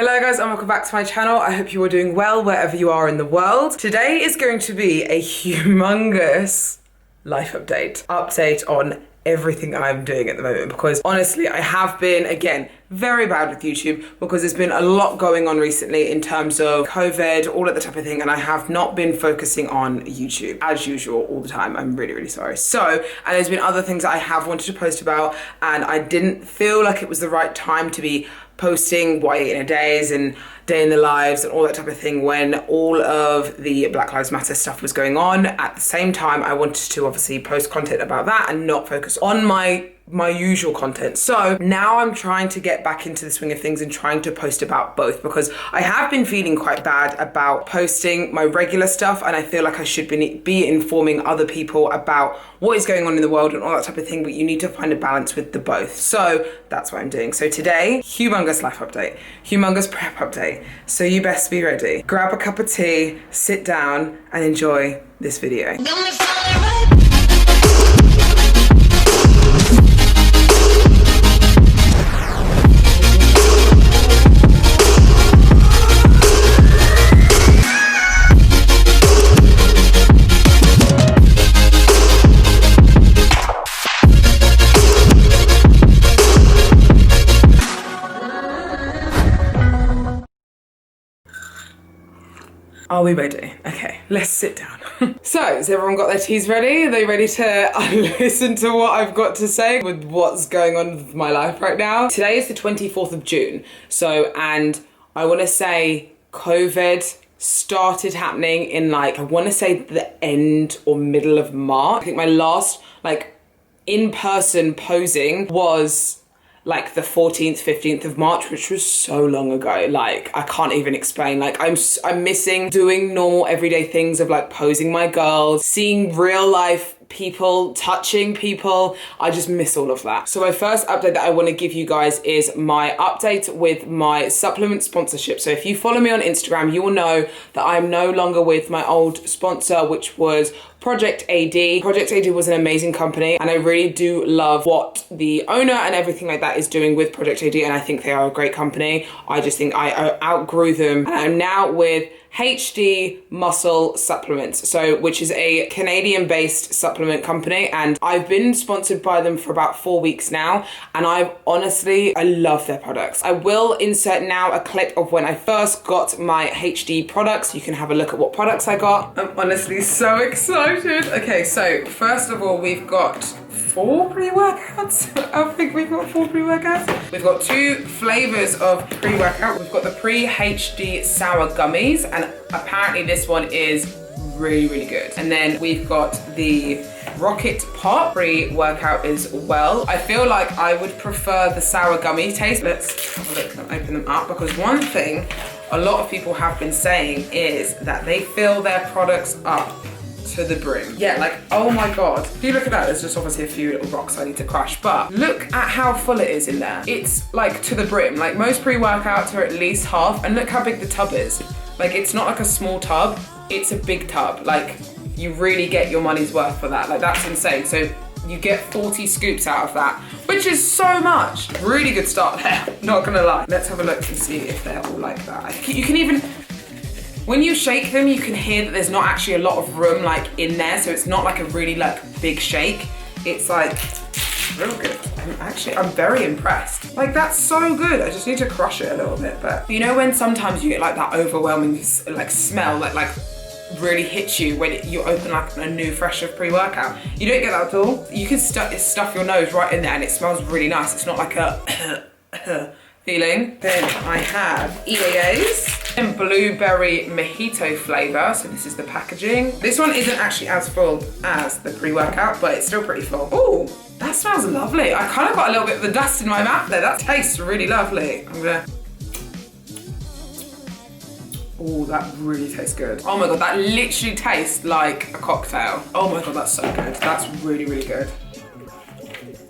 Hello guys and welcome back to my channel. I hope you are doing well wherever you are in the world. Today is going to be a humongous life update on everything I'm doing at the moment, because honestly I have been, again, very bad with YouTube because there's been a lot going on recently in terms of COVID, all of that type of thing, and I have not been focusing on YouTube as usual all the time. I'm really sorry. So, and there's been other things that I have wanted to post about and I didn't feel like it was the right time to be posting what I eat in a days and day in the lives and all that type of thing when all of the Black Lives Matter stuff was going on. At the same time, I wanted to obviously post content about that and not focus on my usual content. So now I'm trying to get back into the swing of things and trying to post about both, because I have been feeling quite bad about posting my regular stuff and I feel like I should be informing other people about what is going on in the world and all that type of thing, but you need to find a balance with the both. So that's what I'm doing. So today, humongous life update, humongous prep update. So you best be ready. Grab a cup of tea, sit down and enjoy this video. Are we ready? Okay, let's sit down. So, has everyone got their teas ready? Are they ready to listen to what I've got to say with what's going on with my life right now? Today is the 24th of June. So, and I want to say COVID started happening in I want to say the end or middle of March. I think my last in-person posing was the 14th, 15th of March, which was so long ago. I can't even explain. I'm missing doing normal everyday things of posing my girls, seeing real life people, touching people. I just miss all of that. So my first update that I want to give you guys is my update with my supplement sponsorship. So if you follow me on Instagram, you will know that I'm no longer with my old sponsor, which was Project AD. Project AD was an amazing company and I really do love what the owner and everything like that is doing with Project AD, and I think they are a great company. I just think I outgrew them, and I'm now with HUGGEE Muscle Supplements, which is a Canadian-based supplement company, and I've been sponsored by them for about 4 weeks now, and I love their products. I will insert now a clip of when I first got my HUGGEE products. You can have a look at what products I got. I'm honestly so excited. Okay, so first of all, we've got 4 pre-workouts. I think we've got 4 pre-workouts. We've got 2 flavors of pre-workout. We've got the pre-HUGGEE sour gummies, and apparently this one is really good. And then we've got the Rocket Pop pre-workout as well. I feel like I would prefer the sour gummy taste. Let's have a look and open them up, because one thing a lot of people have been saying is that they fill their products up to the brim. Yeah, oh my god. If you look at that, there's just obviously a few little rocks I need to crush, but look at how full it is in there. It's to the brim. Most pre-workouts are at least half, and look how big the tub is. It's not a small tub, it's a big tub. You really get your money's worth for that. That's insane. So you get 40 scoops out of that, which is so much. Really good start there, not gonna lie. Let's have a look and see if they're all like that. You can even, when you shake them, you can hear that there's not actually a lot of room in there, so it's not a really big shake. It's real good. I'm very impressed. That's so good. I just need to crush it a little bit. But you know when sometimes you get that overwhelming smell that really hits you when you open a new fresh pre-workout? You don't get that at all. You can stuff your nose right in there and it smells really nice. It's not a feeling. Then I have EAAs and blueberry mojito flavor. So this is the packaging. This one isn't actually as full as the pre-workout, but it's still pretty full. Oh, that smells lovely. I kind of got a little bit of the dust in my mouth there. That tastes really lovely. Oh, that really tastes good. Oh my god, that literally tastes like a cocktail. Oh my god, that's so good. That's really good.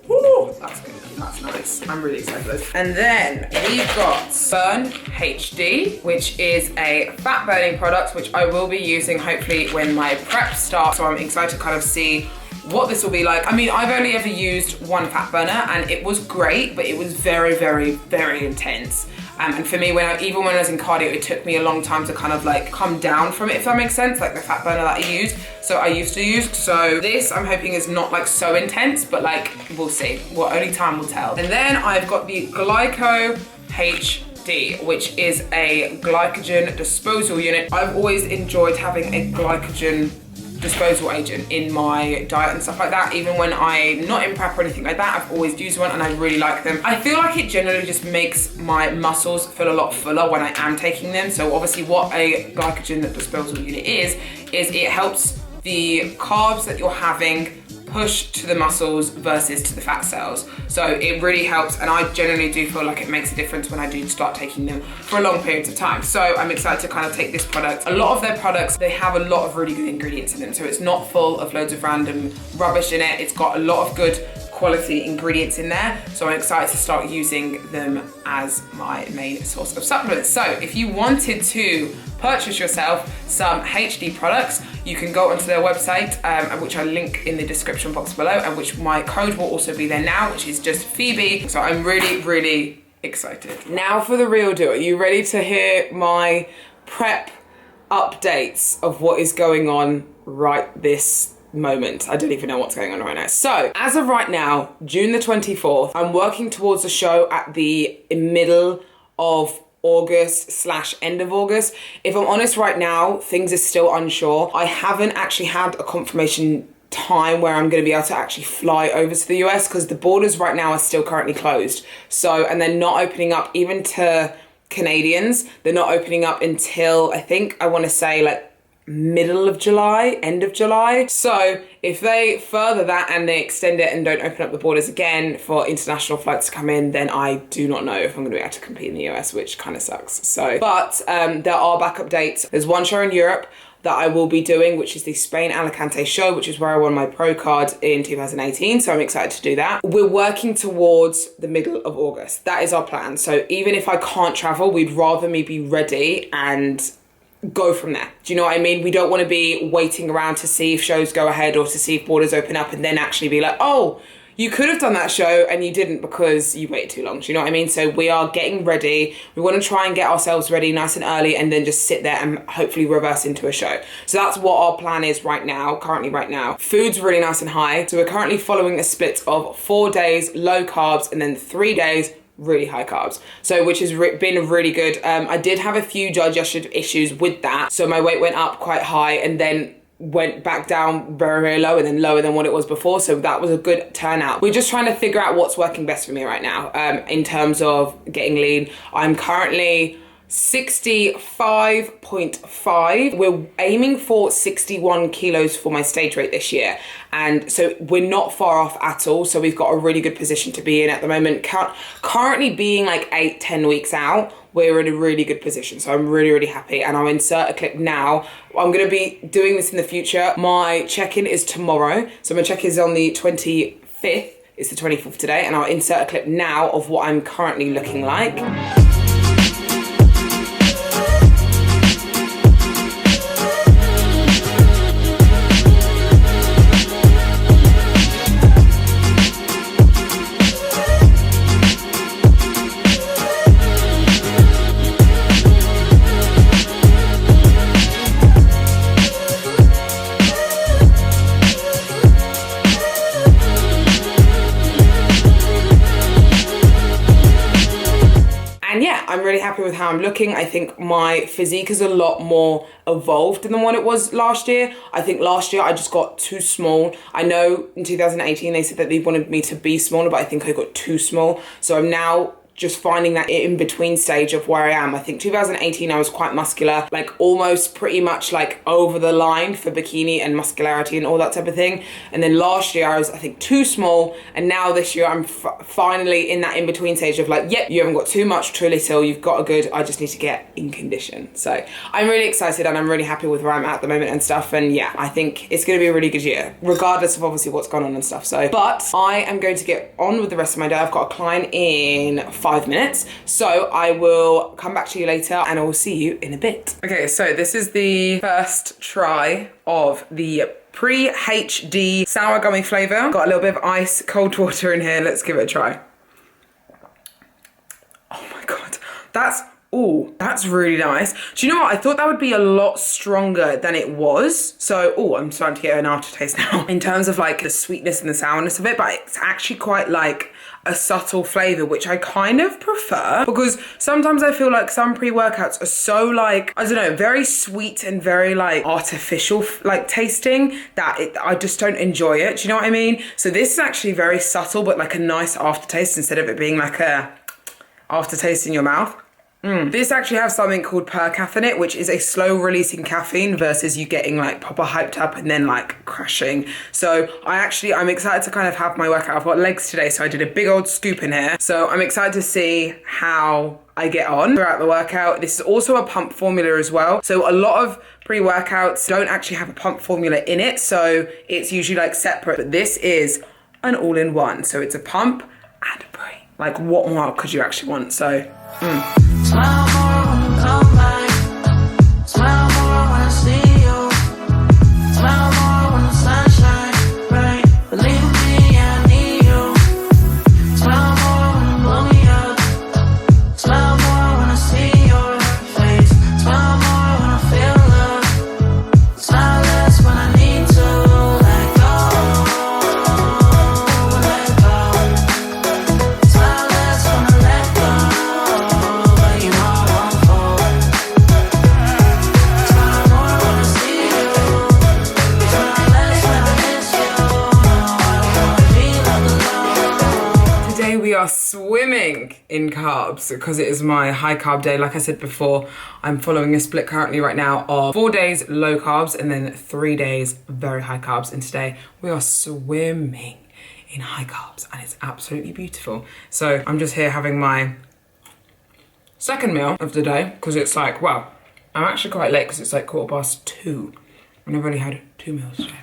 Ooh, that's good. That's nice. I'm really excited. And then we've got Burn HD, which is a fat burning product, which I will be using hopefully when my prep starts. So I'm excited to kind of see what this will be like. I mean, I've only ever used one fat burner and it was great, but it was very intense. And for me, even when I was in cardio, it took me a long time to kind of like come down from it, if that makes sense, like the fat burner that I used to use. So this I'm hoping is not like so intense, but like we'll see. Well, only time will tell. And then I've got the Glyco HD, which is a glycogen disposal unit. I've always enjoyed having a glycogen disposal agent in my diet and stuff like that. Even when I'm not in prep or anything like that, I've always used one and I really like them. I feel like it generally just makes my muscles feel a lot fuller when I am taking them. So obviously what a glycogen disposal unit is it helps the carbs that you're having push to the muscles versus to the fat cells. So it really helps, and I generally do feel like it makes a difference when I do start taking them for long periods of time. So I'm excited to kind of take this product. A lot of their products, they have a lot of really good ingredients in them. So it's not full of loads of random rubbish in it. It's got a lot of good quality ingredients in there. So I'm excited to start using them as my main source of supplements. So if you wanted to purchase yourself some HD products, you can go onto their website, which I link in the description box below, and which my code will also be there now, which is just Phoebe. So I'm really, really excited. Now for the real deal. Are you ready to hear my prep updates of what is going on right this moment? I don't even know what's going on right now. So as of right now, June the 24th, I'm working towards a show at the middle of August / end of August. If I'm honest right now, things are still unsure. I haven't actually had a confirmation time where I'm going to be able to actually fly over to the US because the borders right now are still currently closed. So, and they're not opening up even to Canadians. They're not opening up until I want to say like middle of July, end of July. So if they further that and they extend it and don't open up the borders again for international flights to come in, then I do not know if I'm going to be able to compete in the US, which kind of sucks. So, but there are backup dates. There's one show in Europe that I will be doing, which is the Spain Alicante show, which is where I won my pro card in 2018. So I'm excited to do that. We're working towards the middle of August. That is our plan. So even if I can't travel, we'd rather me be ready and go from there. Do you know what I mean? We don't want to be waiting around to see if shows go ahead or to see if borders open up and then actually be like, oh, you could have done that show and you didn't because you waited too long. Do you know what I mean? So we are getting ready. We want to try and get ourselves ready nice and early and then just sit there and hopefully reverse into a show. So that's what our plan is currently right now. Food's really nice and high. So we're currently following a split of 4 days low carbs and then 3 days really high carbs, so which has been really good. I did have a few digestion issues with that, so my weight went up quite high and then went back down very, very low and then lower than what it was before, so that was a good turnout. We're just trying to figure out what's working best for me right now in terms of getting lean. I'm currently 65.5. We're aiming for 61 kilos for my stage weight this year. And so we're not far off at all. So we've got a really good position to be in at the moment. Currently being like 8-10 weeks out, we're in a really good position. So I'm really, really happy. And I'll insert a clip now. I'm going to be doing this in the future. My check-in is tomorrow. So my check-in is on the 25th. It's the 24th today. And I'll insert a clip now of what I'm currently looking like. I'm really happy with how I'm looking. I think my physique is a lot more evolved than what it was last year. I think last year I just got too small. I know in 2018 they said that they wanted me to be smaller, but I think I got too small. So I'm now just finding that in between stage of where I am. I think 2018 I was quite muscular, like almost pretty much like over the line for bikini and muscularity and all that type of thing. And then last year I was, I think, too small. And now this year I'm finally in that in between stage of like, yep, you haven't got too much, too little, you've got a good, I just need to get in condition. So I'm really excited and I'm really happy with where I'm at the moment and stuff. And yeah, I think it's going to be a really good year, regardless of obviously what's gone on and stuff. So, but I am going to get on with the rest of my day. I've got a client in 5 minutes, so I will come back to you later and I will see you in a bit. Okay, so this is the first try of the pre-HD sour gummy flavour. Got a little bit of ice, cold water in here. Let's give it a try. Oh my God, That's really nice. Do you know what? I thought that would be a lot stronger than it was. So, I'm starting to get an aftertaste now in terms of like the sweetness and the sourness of it, but it's actually quite like a subtle flavor, which I kind of prefer, because sometimes I feel like some pre-workouts are so like, I don't know, very sweet and very like artificial like tasting that I just don't enjoy it. Do you know what I mean? So this is actually very subtle, but like a nice aftertaste instead of it being like a aftertaste in your mouth. This actually has something called Percaff in it, which is a slow releasing caffeine versus you getting like proper hyped up and then like crashing. So I'm excited to kind of have my workout. I've got legs today, so I did a big old scoop in here. So I'm excited to see how I get on throughout the workout. This is also a pump formula as well. So a lot of pre-workouts don't actually have a pump formula in it. So it's usually like separate, but this is an all-in-one. So it's a pump and a pre. Like what more could you actually want? So, Smile more when you come back. Smile more when I see you. Smile more when the sun shines bright. Believe me, I need you. Smile more when you blow me up. Smile more when I see your face. Smile more when I feel love. Smile less when I need to let go. Let go. Smile less when I let go. We are swimming in carbs because it is my high carb day. Like I said before, I'm following a split currently right now of 4 days low carbs and then 3 days very high carbs. And today we are swimming in high carbs and it's absolutely beautiful. So I'm just here having my second meal of the day because it's like, well, I'm actually quite late because it's like 2:15 and I've only had 2 meals today,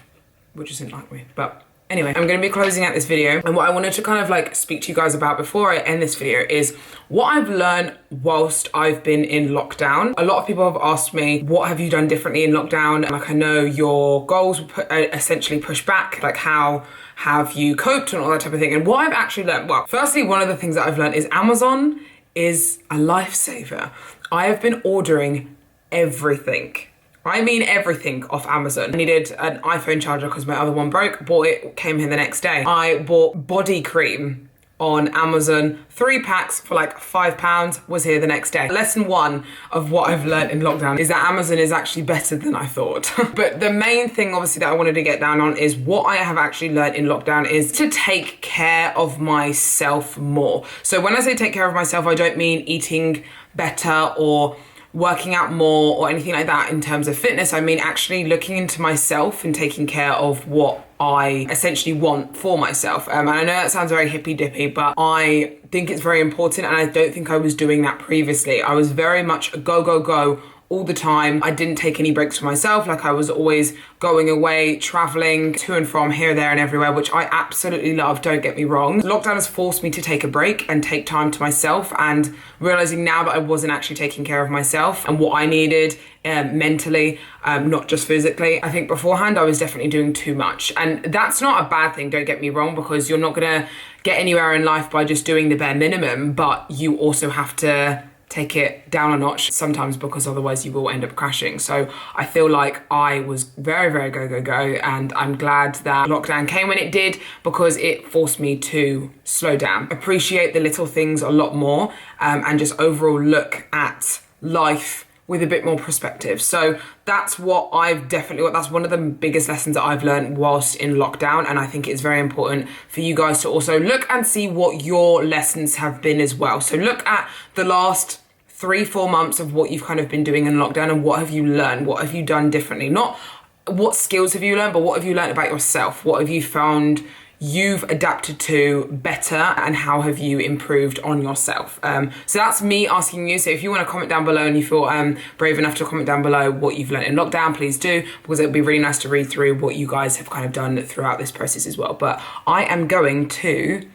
which isn't like me, but anyway, I'm going to be closing out this video, and what I wanted to kind of like speak to you guys about before I end this video is what I've learned whilst I've been in lockdown. A lot of people have asked me, what have you done differently in lockdown? Like I know your goals were essentially pushed back, like how have you coped and all that type of thing. And what I've actually learned, well, firstly, one of the things that I've learned is Amazon is a lifesaver. I have been ordering everything. I mean everything off Amazon. I needed an iPhone charger because my other one broke. Bought it, came here the next day. I bought body cream on Amazon, 3 packs for like £5, was here the next day. Lesson 1 of what I've learned in lockdown is that Amazon is actually better than I thought. But the main thing obviously that I wanted to get down on is what I have actually learned in lockdown is to take care of myself more. So when I say take care of myself, I don't mean eating better or working out more or anything like that in terms of fitness. I mean actually looking into myself and taking care of what I essentially want for myself. And I know that sounds very hippy dippy, but I think it's very important and I don't think I was doing that previously. I was very much a go, go, go all the time. I didn't take any breaks for myself. Like I was always going away, traveling to and from here, there and everywhere, which I absolutely love, don't get me wrong. Lockdown has forced me to take a break and take time to myself, and realizing now that I wasn't actually taking care of myself and what I needed mentally, not just physically. I think beforehand I was definitely doing too much, and that's not a bad thing, don't get me wrong, because you're not gonna get anywhere in life by just doing the bare minimum, but you also have to take it down a notch sometimes because otherwise you will end up crashing. So I feel like I was very, very go, go, go, and I'm glad that lockdown came when it did because it forced me to slow down, appreciate the little things a lot more, and just overall look at life with a bit more perspective. So that's what that's one of the biggest lessons that I've learned whilst in lockdown. And I think it's very important for you guys to also look and see what your lessons have been as well. So look at the last 3-4 months of what you've kind of been doing in lockdown and what have you learned? What have you done differently? Not what skills have you learned, but what have you learned about yourself? What have you found you've adapted to better, and how have you improved on yourself? So that's me asking you. So if you want to comment down below and you feel brave enough to comment down below what you've learned in lockdown, please do, because it would be really nice to read through what you guys have kind of done throughout this process as well. But I am going to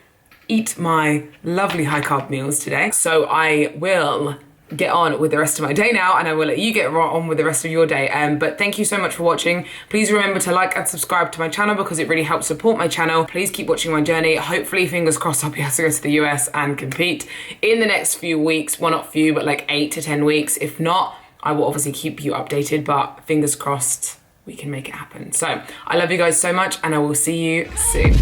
eat my lovely high carb meals today. So I will get on with the rest of my day now, and I will let you get on with the rest of your day. But thank you so much for watching. Please remember to like and subscribe to my channel because it really helps support my channel. Please keep watching my journey. Hopefully, fingers crossed, I'll be able to go to the US and compete in the next few weeks. Well, not few, but like 8 to 10 weeks. If not, I will obviously keep you updated, but fingers crossed we can make it happen. So I love you guys so much, and I will see you soon.